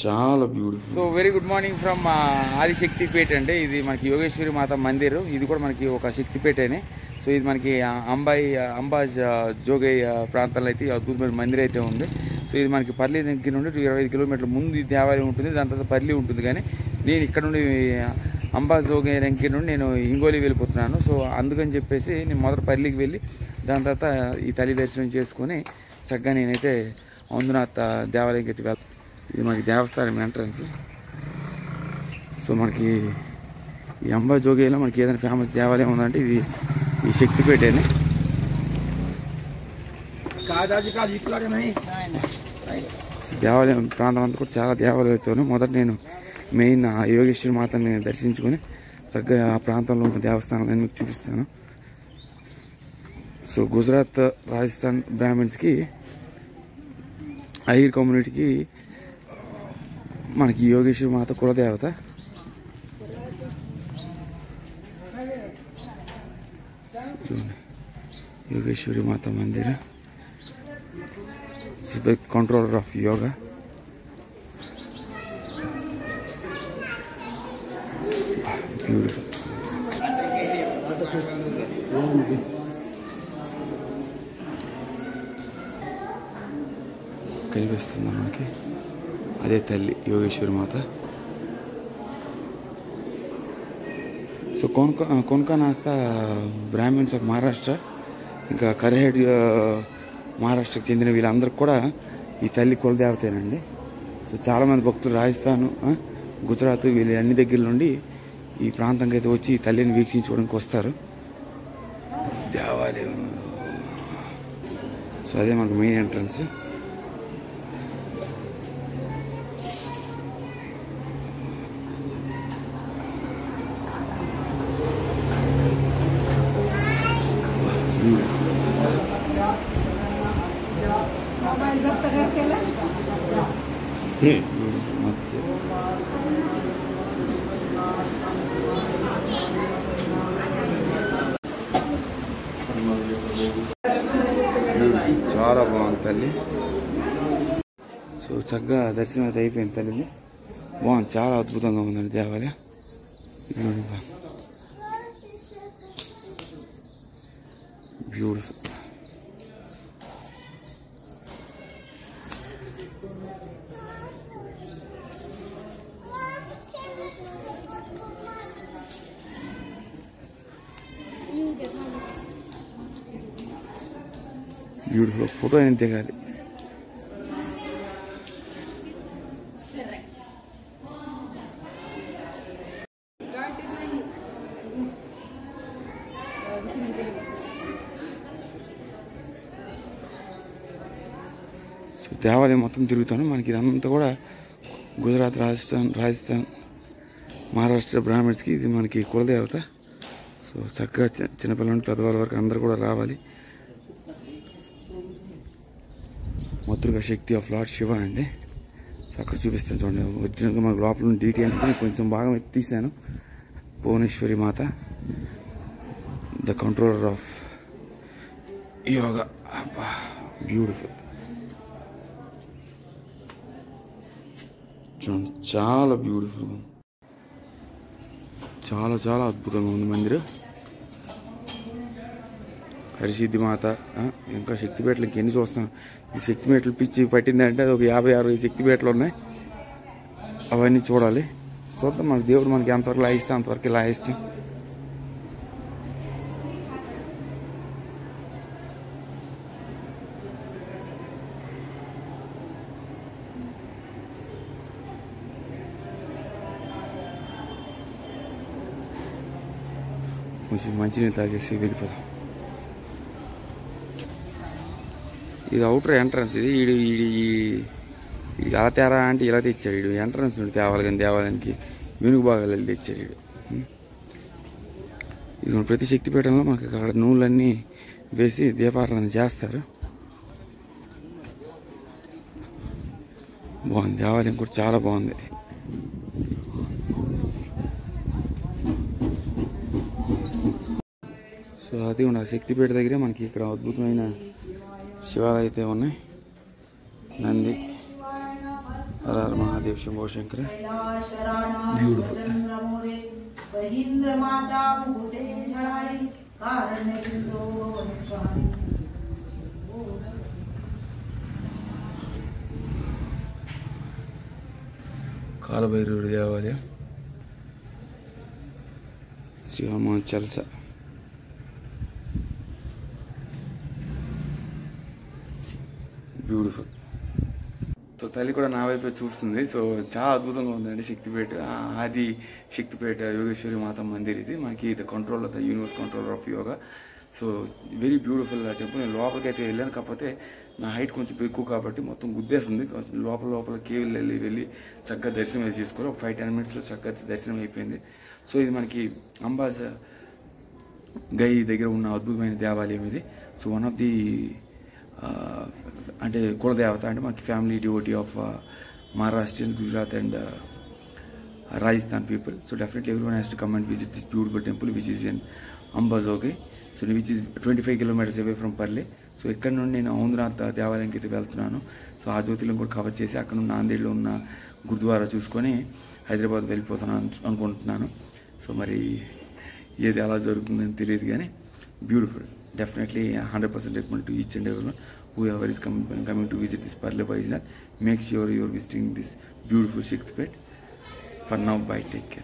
చాలా beautiful. So very good morning from Adishaktipeta అండి. ఇది మనకి యోగేశ్వరి మాత మందిర్. ఇది కూడా మనకి ఒక శక్తిపేటనే. సో ఇది మనకి అంబా జోగయ్య ప్రాంతాల్లో అయితే అద్భుతమైన మందిర్ అయితే ఉంది. సో ఇది మనకి పర్లి దగ్గర నుండి 25 కిలోమీటర్ల ముందు ఈ దేవాలయం ఉంటుంది. దాని తర్వాత పర్లి ఉంటుంది. కానీ నేను ఇక్కడ నుండి అంబా జోగయ్య దగ్గర నుండి నేను హింగోలి వెళ్ళిపోతున్నాను. సో అందుకని చెప్పేసి నేను మొదట పర్లికి వెళ్ళి దాని తర్వాత ఈ తల్లి దర్శనం చేసుకొని చక్కగా నేనైతే అందునాథ దేవాలయంకి అయితే వెళ్తాను. ఇది మనకి దేవస్థానం ఎంట్రన్స్. సో మనకి ఈ అంబా జోగయ్యలో మనకి ఏదైనా ఫేమస్ దేవాలయం ఉందంటే ఇది ఈ శక్తిపేటనే. దేవాలయం ప్రాంతం అంతా కూడా చాలా దేవాలయాలతో మొదట నేను మెయిన్ యోగేశ్వరి మాతని దర్శించుకొని చక్కగా ఆ ప్రాంతంలో ఉన్న దేవస్థానాలను మీకు చూపిస్తాను. సో గుజరాత్ రాజస్థాన్ బ్రాహ్మిన్స్కి అయ్యర్ కమ్యూనిటీకి మనకి యోగేశ్వరి మాత కులదేవత. Yogeshwari Mata Mandir. The controller of yoga. Beautiful. కనిపిస్తుందా మనకి? అదే తల్లి Yogeshwari Mata. So Konkanastha Brahmins of Maharashtra, ఇంకా కరేహెడ్ మహారాష్ట్రకు చెందిన వీళ్ళందరికీ కూడా ఈ తల్లి కులదేవతేనండి. సో చాలామంది భక్తులు రాజస్థాన్, గుజరాత్ వీళ్ళ అన్ని దగ్గర నుండి ఈ ప్రాంతంకి అయితే వచ్చి ఈ తల్లిని వీక్షించుకోవడానికి వస్తారు. దేవాలయం. సో అదే మనకు మెయిన్ ఎంట్రన్స్. చాలా బాగుంది తల్లి. సో చక్కగా దర్శనం అయితే అయిపోయింది తల్లిది. బాగుంది, చాలా అద్భుతంగా ఉందండి దేవాలయం. బ్యూటిఫుల్. బ్యూటిఫుల్. ఫోటో ఏం దిగాలి. సో దేవాలయం మొత్తం తిరుగుతాను. మనకి ఇదంతా కూడా గుజరాత్, రాజస్థాన్ మహారాష్ట్ర బ్రాహ్మిన్స్కి ఇది మనకి కులదేవత. సో చక్కగా చిన్నపిల్లల నుండి పెద్దవాళ్ళ వరకు అందరూ కూడా రావాలి. మొత్తుగా శక్తి ఆఫ్ లార్డ్ శివ అండి. సో అక్కడ చూపిస్తాను చూడండి. వచ్చినాక మనకు లోపల ఉన్న డీటెయిల్ కొంచెం బాగా తీసాను. భువనేశ్వరి మాత, the controller of yoga. Beautiful. చూడండి, చాలా బ్యూటిఫుల్, చాలా చాలా అద్భుతంగా ఉంది మందిరం. హరిసిద్ధి మాత. ఇంకా శక్తిపేటలు ఇంకెన్ని చూస్తాం. శక్తిపేటలు పిచ్చి పట్టిందంటే అది ఒక 50-60 శక్తిపేటలు ఉన్నాయి. అవన్నీ చూడాలి. చూద్దాం, మనకి దేవుడు మనకి ఎంతవరకు లాగిస్తే అంతవరకు లాగిస్తాం. కొంచెం మంచినీళ్ళు తాగేసి వెళ్ళిపోదాం. ఇది అవుటర్ ఎంట్రన్స్. ఇది అలా తేరా అంటే ఇలా తెచ్చాడు. వీడు ఎంట్రన్స్ నుండి తేవాలి, కానీ దేవాలయానికి వెనుక భాగాలు వెళ్ళి తెచ్చాడు వీడు. ఇది ప్రతి శక్తిపీఠంలో మనకి అక్కడ నూనెలన్నీ వేసి దీపారాధన చేస్తారు. బాగుంది దేవాలయం కూడా, చాలా బాగుంది. సో అది ఉన్న శక్తిపేట దగ్గరే మనకి ఇక్కడ అద్భుతమైన శివాలయం అయితే ఉన్నాయి. నంది, हर महादेव शंभो शंकर ब्यूटीफुल కాలభైరవుడి దేవాలయం శ్రీ హనుమాన్ చాలీసా బ్యూటిఫుల్. సో తల్లి కూడా నా వైపే చూస్తుంది. సో చాలా అద్భుతంగా ఉందండి శక్తిపేట. ఆది శక్తిపేట యోగేశ్వరి మాత మందిర్. ఇది మనకి the control of the universe, controller of yoga. So very beautiful temple. నేను లోపలికి అయితే వెళ్ళాను, కాకపోతే నా హైట్ కొంచెం ఎక్కువ కాబట్టి మొత్తం గుద్దేస్తుంది. లోపల కేవలం వెళ్ళి చక్కగా దర్శనం అయితే చేసుకోవాలి. ఒక 5-10 minutesలో చక్కగా దర్శనం అయిపోయింది. సో ఇది మనకి అంబాజ్ గై దగ్గర ఉన్న అద్భుతమైన దేవాలయం ఇది. సో వన్ ఆఫ్ ది అంటే కులదేవత అంటే మనకి family devotee of Maharashtrians, Gujarat and Rajasthan people. So definitely everyone has to come and visit this beautiful temple which is in Ambajogai. So which is 25 kilometers away from Parli. So ఇక్కడ నుండి నేను ఔంద్రనాథ్ దేవాలయంకి అయితే వెళ్తున్నాను. సో ఆ జ్యోతిర్లింగం కూడా కవర్ చేసి అక్కడ నుండి నాందేడ్లో ఉన్న గురుద్వారా చూసుకొని హైదరాబాద్ వెళ్ళిపోతాను అనుకుంటున్నాను. సో మరి ఏది అలా జరుగుతుందని తెలియదు కానీ beautiful. Definitely 100% recommend to each and everyone whoever is coming to visit this Parle Vaishnath. Make sure you are visiting this beautiful Shakti Pet. For now, bye, take care.